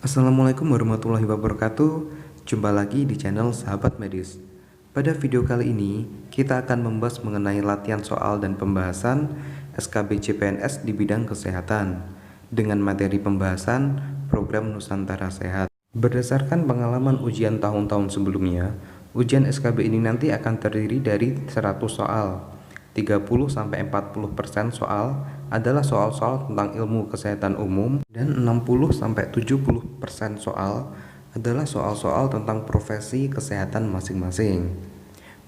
Assalamualaikum warahmatullahi wabarakatuh. Jumpa lagi di channel Sahabat Medis. Pada video kali ini, kita akan membahas mengenai latihan soal dan pembahasan SKB CPNS di bidang kesehatan dengan materi pembahasan program Nusantara Sehat. Berdasarkan pengalaman ujian tahun-tahun sebelumnya, ujian SKB ini nanti akan terdiri dari 100 soal. 30-40% soal adalah soal-soal tentang ilmu kesehatan umum dan 60-70% soal adalah soal-soal tentang profesi kesehatan masing-masing.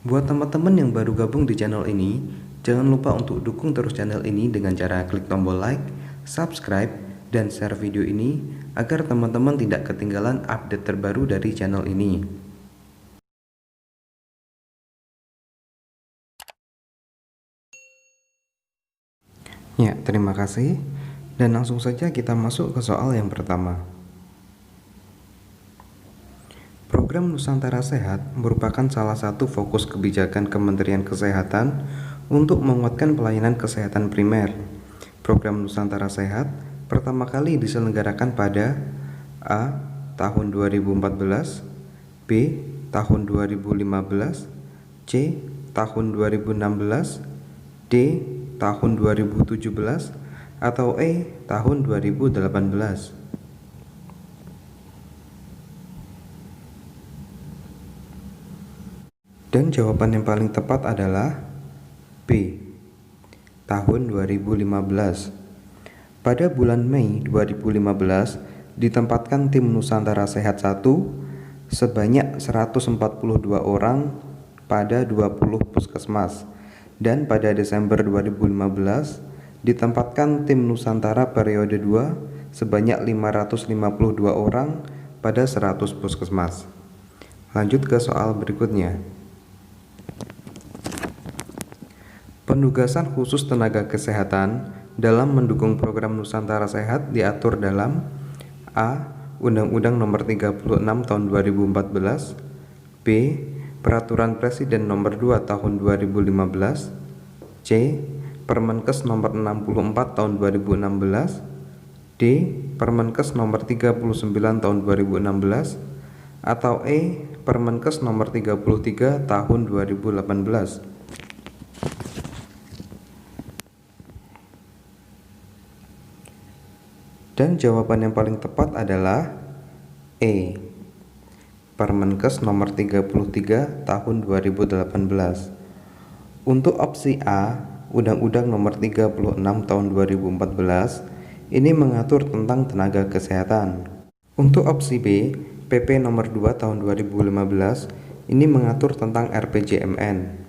Buat teman-teman yang baru gabung di channel ini, jangan lupa untuk dukung terus channel ini dengan cara klik tombol like, subscribe, dan share video ini agar teman-teman tidak ketinggalan update terbaru dari channel ini. Ya, terima kasih. Dan langsung saja kita masuk ke soal yang pertama. Program Nusantara Sehat merupakan salah satu fokus kebijakan Kementerian Kesehatan untuk menguatkan pelayanan kesehatan primer. Program Nusantara Sehat pertama kali diselenggarakan pada A. tahun 2014, B. tahun 2015, C. tahun 2016, D. tahun 2017, atau E. tahun 2018. Dan jawaban yang paling tepat adalah B. tahun 2015. Pada bulan Mei 2015 ditempatkan tim Nusantara Sehat 1 sebanyak 142 orang pada 20 puskesmas. Dan pada Desember 2015 ditempatkan tim Nusantara periode 2 sebanyak 552 orang pada 100 puskesmas. Lanjut ke soal berikutnya. Penugasan khusus tenaga kesehatan dalam mendukung program Nusantara Sehat diatur dalam A. Undang-Undang Nomor 36 Tahun 2014, B. Peraturan Presiden Nomor 2 Tahun 2015, C. Permenkes Nomor 64 Tahun 2016, D. Permenkes Nomor 39 Tahun 2016, atau E. Permenkes Nomor 33 Tahun 2018. Dan jawaban yang paling tepat adalah E. Permenkes Nomor 33 Tahun 2018. Untuk opsi A, Undang-Undang Nomor 36 Tahun 2014 ini mengatur tentang tenaga kesehatan. Untuk opsi B, PP Nomor 2 Tahun 2015 ini mengatur tentang RPJMN.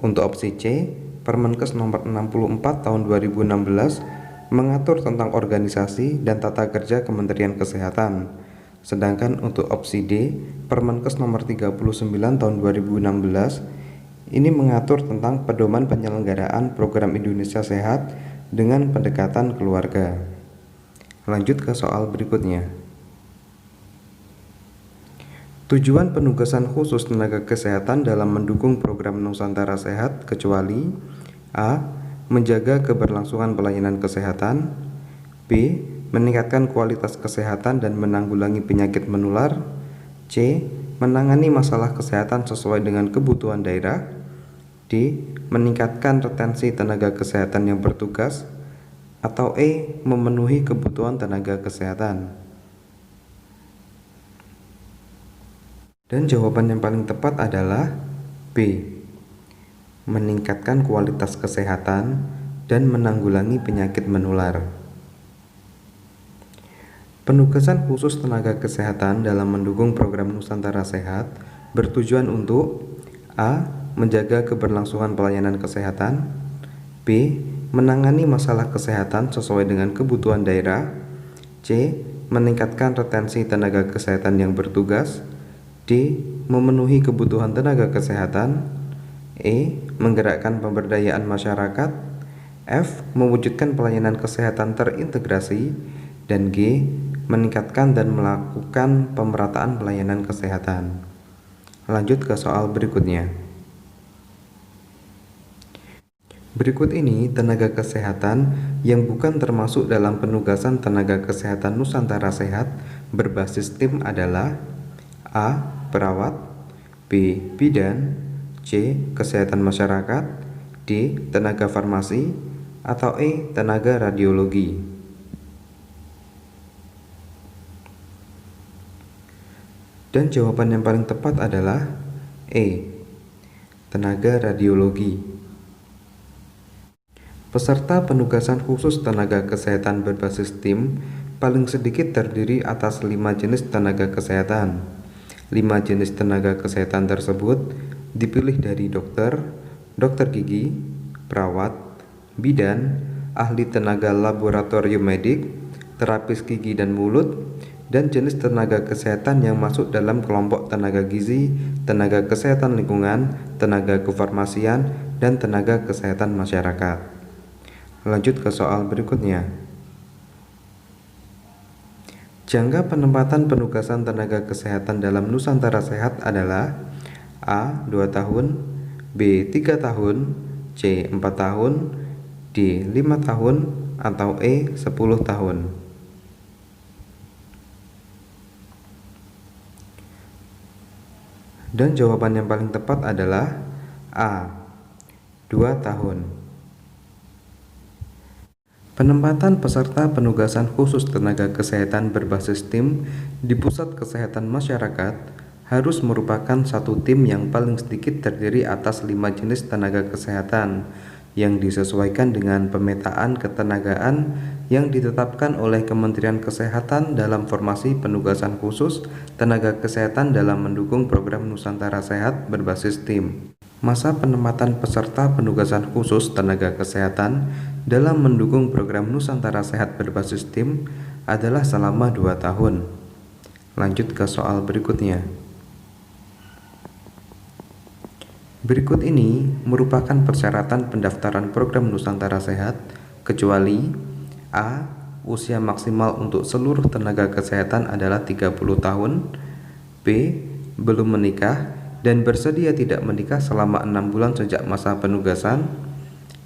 Untuk opsi C, Permenkes Nomor 64 Tahun 2016 mengatur tentang organisasi dan tata kerja Kementerian Kesehatan. Sedangkan untuk opsi D, Permenkes Nomor 39 Tahun 2016 ini mengatur tentang pedoman penyelenggaraan program Indonesia Sehat dengan pendekatan keluarga. Lanjut ke soal berikutnya. Tujuan penugasan khusus tenaga kesehatan dalam mendukung program Nusantara Sehat kecuali A. Menjaga keberlangsungan pelayanan kesehatan, B. Meningkatkan kualitas kesehatan dan menanggulangi penyakit menular, C. Menangani masalah kesehatan sesuai dengan kebutuhan daerah, D. Meningkatkan retensi tenaga kesehatan yang bertugas, atau E. Memenuhi kebutuhan tenaga kesehatan. Dan jawaban yang paling tepat adalah B. Meningkatkan kualitas kesehatan dan menanggulangi penyakit menular. Penugasan khusus tenaga kesehatan dalam mendukung program Nusantara Sehat bertujuan untuk A. Menjaga keberlangsungan pelayanan kesehatan, B. Menangani masalah kesehatan sesuai dengan kebutuhan daerah, C. Meningkatkan retensi tenaga kesehatan yang bertugas, D. Memenuhi kebutuhan tenaga kesehatan, E. Menggerakkan pemberdayaan masyarakat, F. Mewujudkan pelayanan kesehatan terintegrasi, dan G. Meningkatkan dan melakukan pemerataan pelayanan kesehatan. Lanjut ke soal berikutnya. Berikut ini tenaga kesehatan yang bukan termasuk dalam penugasan tenaga kesehatan Nusantara Sehat berbasis tim adalah A. Perawat, B. Bidan, C. Kesehatan masyarakat, D. Tenaga farmasi, atau E. Tenaga radiologi. Dan jawaban yang paling tepat adalah E. Tenaga radiologi. Peserta penugasan khusus tenaga kesehatan berbasis tim paling sedikit terdiri atas 5 jenis tenaga kesehatan. 5 jenis tenaga kesehatan tersebut dipilih dari dokter, dokter gigi, perawat, bidan, ahli tenaga laboratorium medik, terapis gigi dan mulut, dan jenis tenaga kesehatan yang masuk dalam kelompok tenaga gizi, tenaga kesehatan lingkungan, tenaga kefarmasian, dan tenaga kesehatan masyarakat. Lanjut ke soal berikutnya. Jangka penempatan penugasan tenaga kesehatan dalam Nusantara Sehat adalah A. 2 tahun, B. 3 tahun, C. 4 tahun, D. 5 tahun, atau E. 10 tahun. Dan jawaban yang paling tepat adalah A. 2 tahun. Penempatan peserta penugasan khusus tenaga kesehatan berbasis tim di Pusat Kesehatan Masyarakat harus merupakan satu tim yang paling sedikit terdiri atas 5 jenis tenaga kesehatan yang disesuaikan dengan pemetaan ketenagaan yang ditetapkan oleh Kementerian Kesehatan dalam formasi penugasan khusus tenaga kesehatan dalam mendukung program Nusantara Sehat berbasis tim. Masa penempatan peserta penugasan khusus tenaga kesehatan dalam mendukung program Nusantara Sehat berbasis tim adalah selama 2 tahun. Lanjut ke soal berikutnya. Berikut ini merupakan persyaratan pendaftaran program Nusantara Sehat kecuali A. Usia maksimal untuk seluruh tenaga kesehatan adalah 30 tahun, B. Belum menikah dan bersedia tidak menikah selama 6 bulan sejak masa penugasan,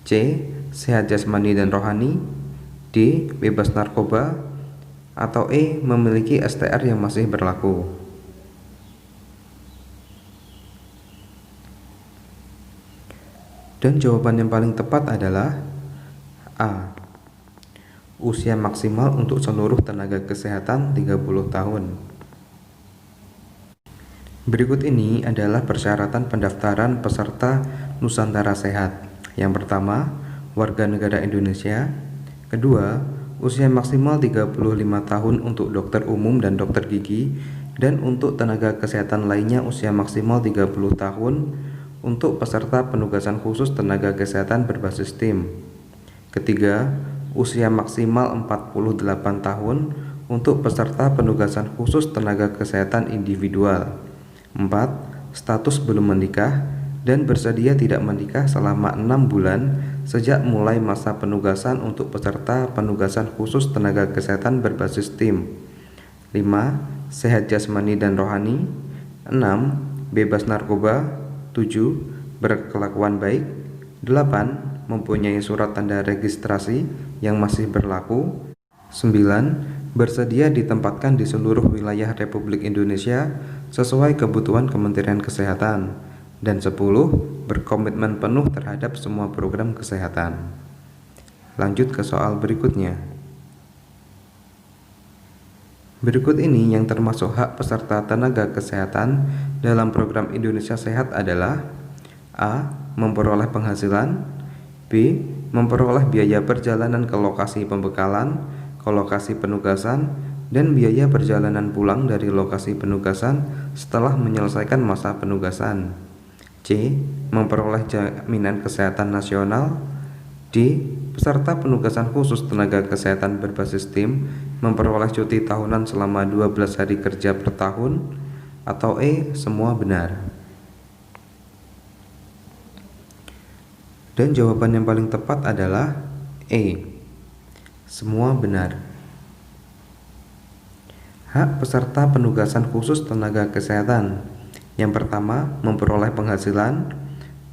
C. Sehat jasmani dan rohani, D. Bebas narkoba, atau E. Memiliki STR yang masih berlaku. Dan jawaban yang paling tepat adalah A. Usia maksimal untuk seluruh tenaga kesehatan 30 tahun. Berikut ini adalah persyaratan pendaftaran peserta Nusantara Sehat. Yang pertama, warga negara Indonesia. Kedua, usia maksimal 35 tahun untuk dokter umum dan dokter gigi, dan untuk tenaga kesehatan lainnya usia maksimal 30 tahun untuk peserta penugasan khusus tenaga kesehatan berbasis tim. Ketiga, usia maksimal 48 tahun untuk peserta penugasan khusus tenaga kesehatan individual. 4. Status belum menikah dan bersedia tidak menikah selama 6 bulan sejak mulai masa penugasan untuk peserta penugasan khusus tenaga kesehatan berbasis tim. 5. Sehat jasmani dan rohani. 6. Bebas narkoba. 7. Berkelakuan baik. 8. Mempunyai surat tanda registrasi yang masih berlaku. 9. Bersedia ditempatkan di seluruh wilayah Republik Indonesia sesuai kebutuhan Kementerian Kesehatan. Dan 10. Berkomitmen penuh terhadap semua program kesehatan. Lanjut ke soal berikutnya. Berikut ini yang termasuk hak peserta tenaga kesehatan dalam program Indonesia Sehat adalah A. Memperoleh penghasilan, B. Memperoleh biaya perjalanan ke lokasi pembekalan, ke lokasi penugasan, dan biaya perjalanan pulang dari lokasi penugasan setelah menyelesaikan masa penugasan. C. Memperoleh jaminan kesehatan nasional. D. Peserta penugasan khusus tenaga kesehatan berbasis tim memperoleh cuti tahunan selama 12 hari kerja per tahun, atau E. Semua benar. Dan jawaban yang paling tepat adalah E. Semua benar. Hak peserta penugasan khusus tenaga kesehatan. Yang pertama, memperoleh penghasilan.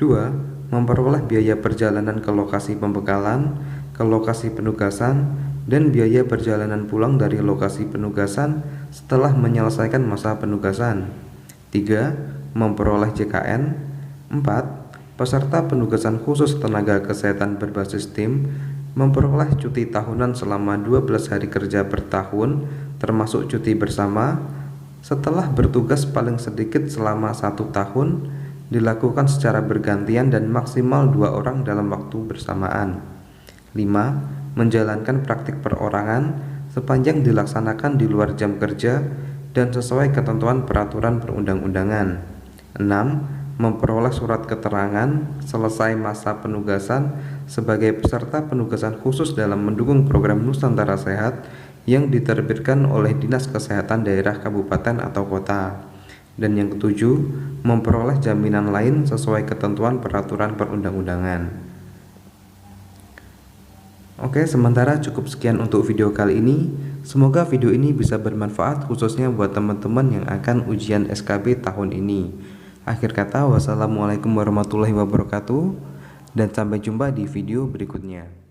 2. Memperoleh biaya perjalanan ke lokasi pembekalan, ke lokasi penugasan, dan biaya perjalanan pulang dari lokasi penugasan setelah menyelesaikan masa penugasan. 3. Memperoleh JKN. 4. Peserta penugasan khusus tenaga kesehatan berbasis tim memperoleh cuti tahunan selama 12 hari kerja per tahun termasuk cuti bersama setelah bertugas paling sedikit selama 1 tahun, dilakukan secara bergantian dan maksimal 2 orang dalam waktu bersamaan. 5. Menjalankan praktik perorangan sepanjang dilaksanakan di luar jam kerja dan sesuai ketentuan peraturan perundang-undangan. 6. Memperoleh surat keterangan selesai masa penugasan sebagai peserta penugasan khusus dalam mendukung program Nusantara Sehat yang diterbitkan oleh Dinas Kesehatan daerah kabupaten atau kota. Dan yang ketujuh, memperoleh jaminan lain sesuai ketentuan peraturan perundang-undangan. Oke, sementara cukup sekian untuk video kali ini. Semoga video ini bisa bermanfaat khususnya buat teman-teman yang akan ujian SKB tahun ini. Akhir kata, wassalamualaikum warahmatullahi wabarakatuh, dan sampai jumpa di video berikutnya.